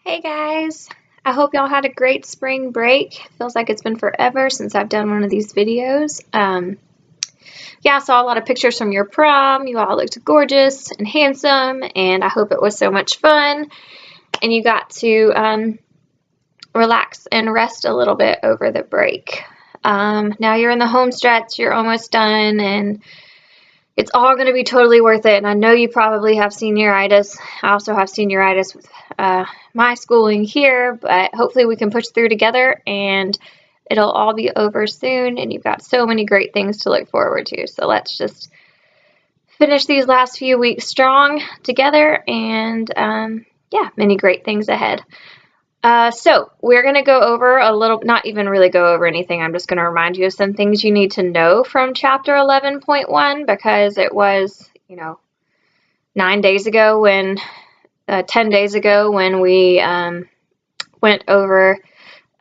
Hey guys, I hope y'all had a great spring break. Feels like it's been forever since I've done one of these videos. Yeah, I saw a lot of pictures from your prom. You all looked gorgeous and handsome, and I hope it was so much fun. And you got to relax and rest a little bit over the break. Now you're in the home stretch, you're almost done, and it's all going to be totally worth it. And I know you probably have senioritis. I also have senioritis with my schooling here, but hopefully we can push through together and it'll all be over soon. And you've got so many great things to look forward to. So let's just finish these last few weeks strong together, and yeah, many great things ahead. So we're going to go over a little, not even really go over anything. I'm just going to remind you of some things you need to know from chapter 11.1 because it was, 10 days ago when we went over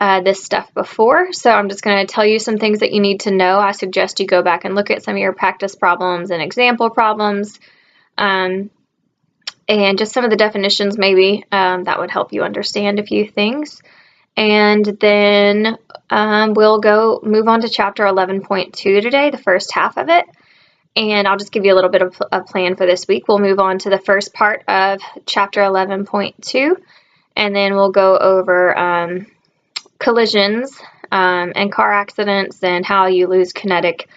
this stuff before. So I'm just going to tell you some things that you need to know. I suggest you go back and look at some of your practice problems and example problems. And just some of the definitions maybe that would help you understand a few things. And then we'll move on to chapter 11.2 today, the first half of it. And I'll just give you a little bit of a plan for this week. We'll move on to the first part of chapter 11.2, and then we'll go over collisions and car accidents and how you lose kinetic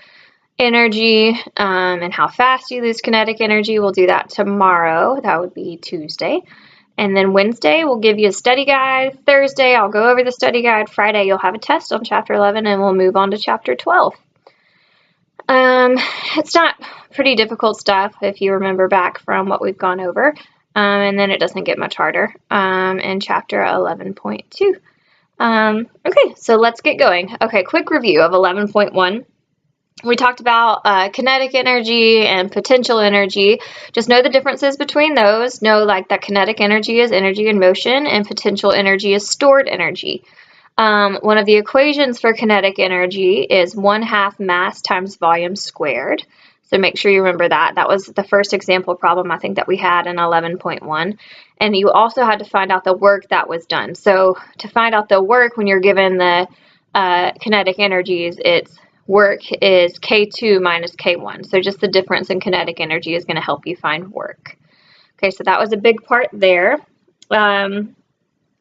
energy and how fast you lose kinetic energy. We'll do that tomorrow. That would be Tuesday. And then Wednesday, we'll give you a study guide. Thursday, I'll go over the study guide. Friday, you'll have a test on chapter 11, and we'll move on to chapter 12. It's not pretty difficult stuff if you remember back from what we've gone over. And then it doesn't get much harder in chapter 11.2. Okay, so let's get going. Okay, quick review of 11.1. We talked about kinetic energy and potential energy. Just know the differences between those. Know that kinetic energy is energy in motion and potential energy is stored energy. One of the equations for kinetic energy is 1/2 mass times volume squared. So make sure you remember that. That was the first example problem I think that we had in 11.1. And you also had to find out the work that was done. So to find out the work when you're given the kinetic energies, it's work is K2 minus K1. So just the difference in kinetic energy is going to help you find work. Okay, so that was a big part there.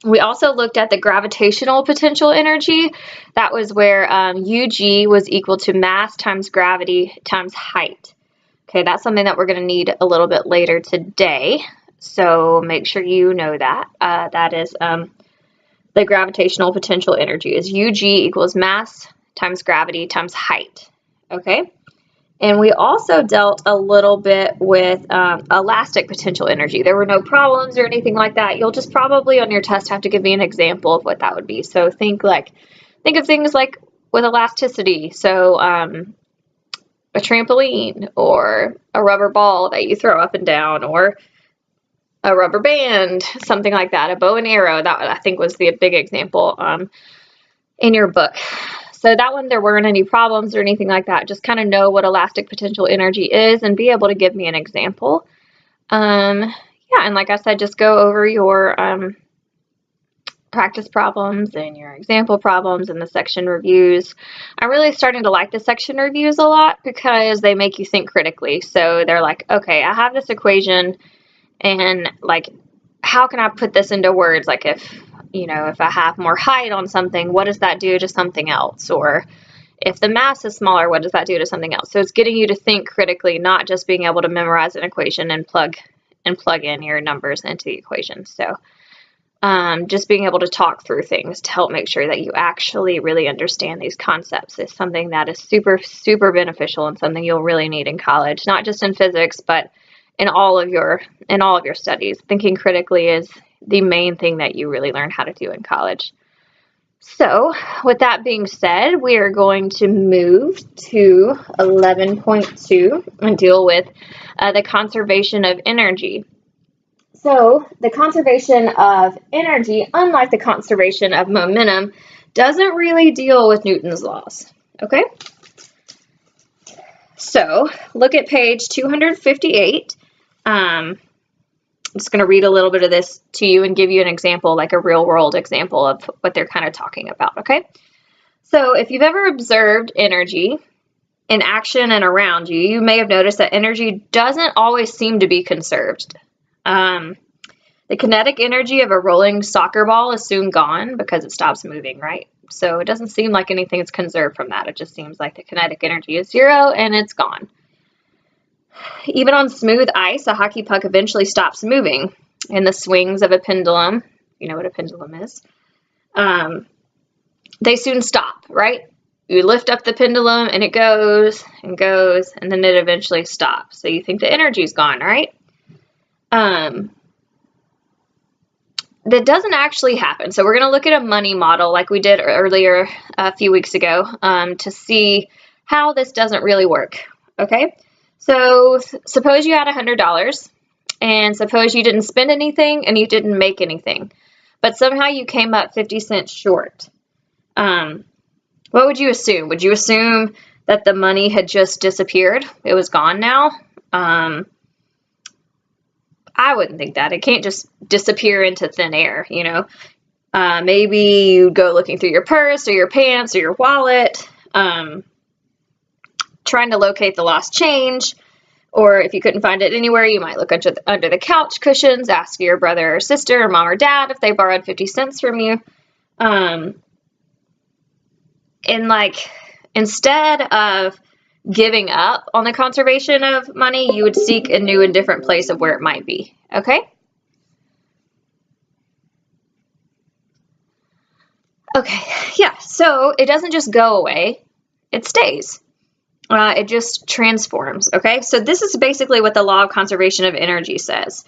We also looked at the gravitational potential energy. That was where UG was equal to mass times gravity times height. Okay, that's something that we're going to need a little bit later today. So make sure you know that. That is the gravitational potential energy is UG equals mass times gravity times height. Okay, and we also dealt a little bit with elastic potential energy. There were no problems or anything like that. You'll just probably on your test have to give me an example of what that would be. So think of things like with elasticity. So a trampoline or a rubber ball that you throw up and down, or a rubber band, something like that. A bow and arrow, that I think was the big example in your book. So that one, there weren't any problems or anything like that. Just kind of know what elastic potential energy is and be able to give me an example. Yeah, and like I said, just go over your practice problems and your example problems and the section reviews. I'm really starting to like the section reviews a lot because they make you think critically. So they're like, okay, I have this equation, and how can I put this into words? Like if I have more height on something, what does that do to something else? Or if the mass is smaller, what does that do to something else? So it's getting you to think critically, not just being able to memorize an equation and plug in your numbers into the equation. So just being able to talk through things to help make sure that you actually really understand these concepts is something that is super, super beneficial and something you'll really need in college, not just in physics, but in all of your studies. Thinking critically is the main thing that you really learn how to do in college. So with that being said, we are going to move to 11.2 and deal with the conservation of energy. So the conservation of energy, unlike the conservation of momentum, doesn't really deal with Newton's laws. Okay? So look at page 258. just going to read a little bit of this to you and give you an example, like a real world example of what they're kind of talking about, okay? So if you've ever observed energy in action and around you, you may have noticed that energy doesn't always seem to be conserved. The kinetic energy of a rolling soccer ball is soon gone because it stops moving, right? So it doesn't seem like anything is conserved from that. It just seems like the kinetic energy is zero and it's gone. Even on smooth ice, a hockey puck eventually stops moving. In the swings of a pendulum, you know what a pendulum is, they soon stop, right? You lift up the pendulum and it goes and goes, and then it eventually stops. So you think the energy's gone, right? That doesn't actually happen. So we're going to look at a money model like we did earlier a few weeks ago to see how this doesn't really work, okay? So suppose you had $100 and suppose you didn't spend anything and you didn't make anything, but somehow you came up 50 cents short. What would you assume? Would you assume that the money had just disappeared? It was gone now? I wouldn't think that. It can't just disappear into thin air, you know. Maybe you go looking through your purse or your pants or your wallet, trying to locate the lost change. Or if you couldn't find it anywhere, you might look under the couch cushions, ask your brother or sister or mom or dad if they borrowed 50 cents from you. And like, instead of giving up on the conservation of money, you would seek a new and different place of where it might be, okay? Okay, yeah, so it doesn't just go away, it stays. It just transforms, okay? So this is basically what the law of conservation of energy says.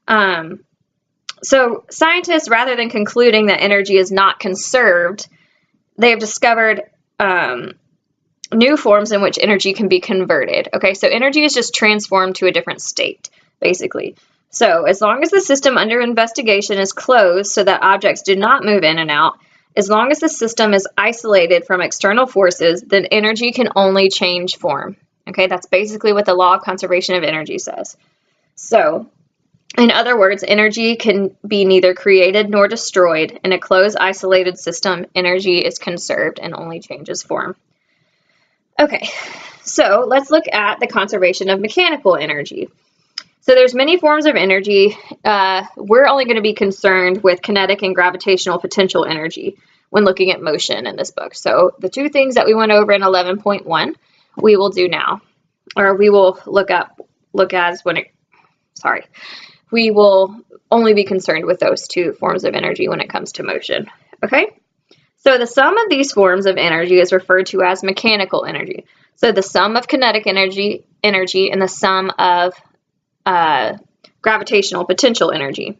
So scientists, rather than concluding that energy is not conserved, they have discovered new forms in which energy can be converted. Okay, so energy is just transformed to a different state, basically. So as long as the system under investigation is closed so that objects do not move in and out, as long as the system is isolated from external forces, then energy can only change form. Okay, that's basically what the law of conservation of energy says. So, in other words, energy can be neither created nor destroyed. In a closed, isolated system, energy is conserved and only changes form. Okay, so let's look at the conservation of mechanical energy. So there's many forms of energy. We're only going to be concerned with kinetic and gravitational potential energy when looking at motion in this book. So the two things that we went over in 11.1, we will do now, or we will we will only be concerned with those two forms of energy when it comes to motion. Okay? So the sum of these forms of energy is referred to as mechanical energy. So the sum of kinetic energy and the sum of gravitational potential energy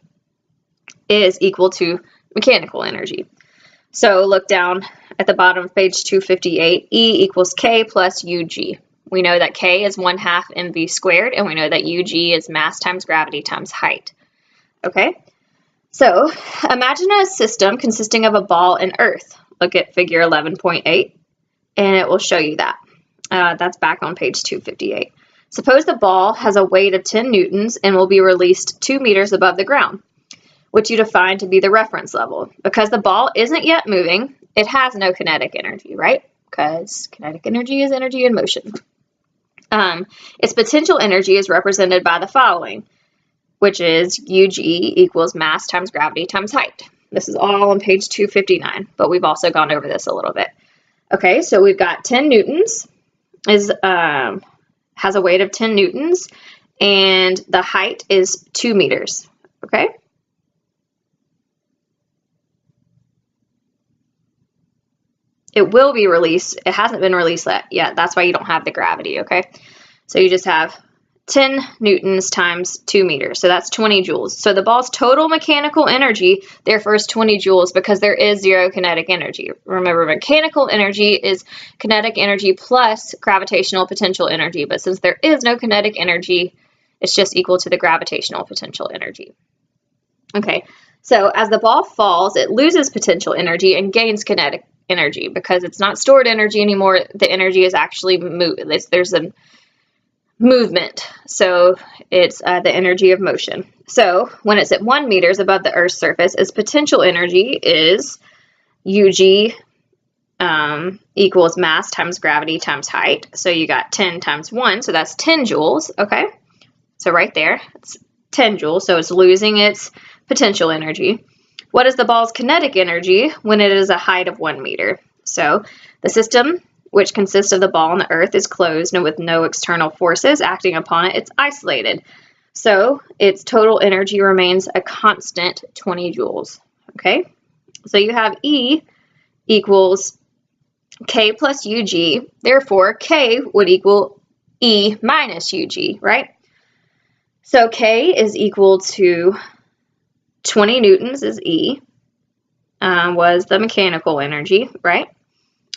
is equal to mechanical energy. So look down at the bottom of page 258, E equals K plus UG. We know that K is 1/2 mv squared, and we know that UG is mass times gravity times height. Okay? So imagine a system consisting of a ball and earth. Look at figure 11.8, and it will show you that. That's back on page 258. Suppose the ball has a weight of 10 newtons and will be released 2 meters above the ground, which you define to be the reference level. Because the ball isn't yet moving, it has no kinetic energy, right? Because kinetic energy is energy in motion. Its potential energy is represented by the following, which is UG equals mass times gravity times height. This is all on page 259, but we've also gone over this a little bit. Okay, so we've got 10 newtons has a weight of 10 newtons, and the height is 2 meters, okay? It will be released. It hasn't been released yet. That's why you don't have the gravity, okay? So you just have 10 newtons times 2 meters. So that's 20 joules. So the ball's total mechanical energy, therefore, is 20 joules because there is zero kinetic energy. Remember, mechanical energy is kinetic energy plus gravitational potential energy. But since there is no kinetic energy, it's just equal to the gravitational potential energy. Okay, so as the ball falls, it loses potential energy and gains kinetic energy because it's not stored energy anymore. The energy is actually moved. There's a movement. So it's the energy of motion. So when it's at 1 meters above the Earth's surface, its potential energy is UG equals mass times gravity times height. So you got 10 times 1, so that's 10 joules, okay? So right there, it's 10 joules, so it's losing its potential energy. What is the ball's kinetic energy when it is a height of 1 meter? So the system, which consists of the ball and the Earth, is closed and with no external forces acting upon it, it's isolated. So its total energy remains a constant 20 joules, okay? So you have E equals K plus UG, therefore K would equal E minus UG, right? So K is equal to 20 newtons is E, was the mechanical energy, right?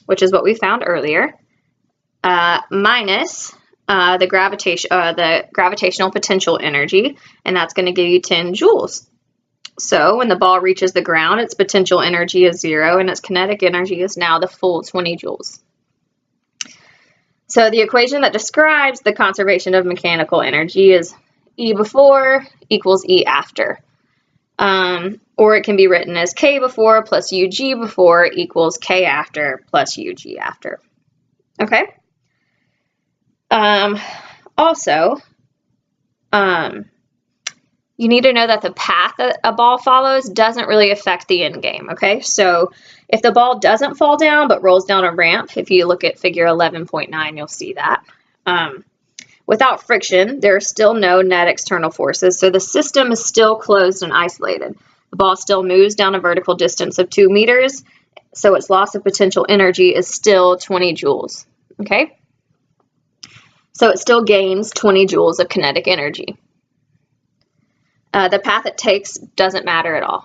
Which is what we found earlier, minus the gravitational potential energy, and that's going to give you 10 joules. So when the ball reaches the ground, its potential energy is 0, and its kinetic energy is now the full 20 joules. So the equation that describes the conservation of mechanical energy is E before equals E after. Or it can be written as K before plus UG before equals K after plus UG after. Okay? Also, you need to know that the path that a ball follows doesn't really affect the end game, okay? So if the ball doesn't fall down but rolls down a ramp, if you look at figure 11.9, you'll see that. Without friction, there are still no net external forces, so the system is still closed and isolated. The ball still moves down a vertical distance of 2 meters, so its loss of potential energy is still 20 joules, okay? So it still gains 20 joules of kinetic energy. The path it takes doesn't matter at all.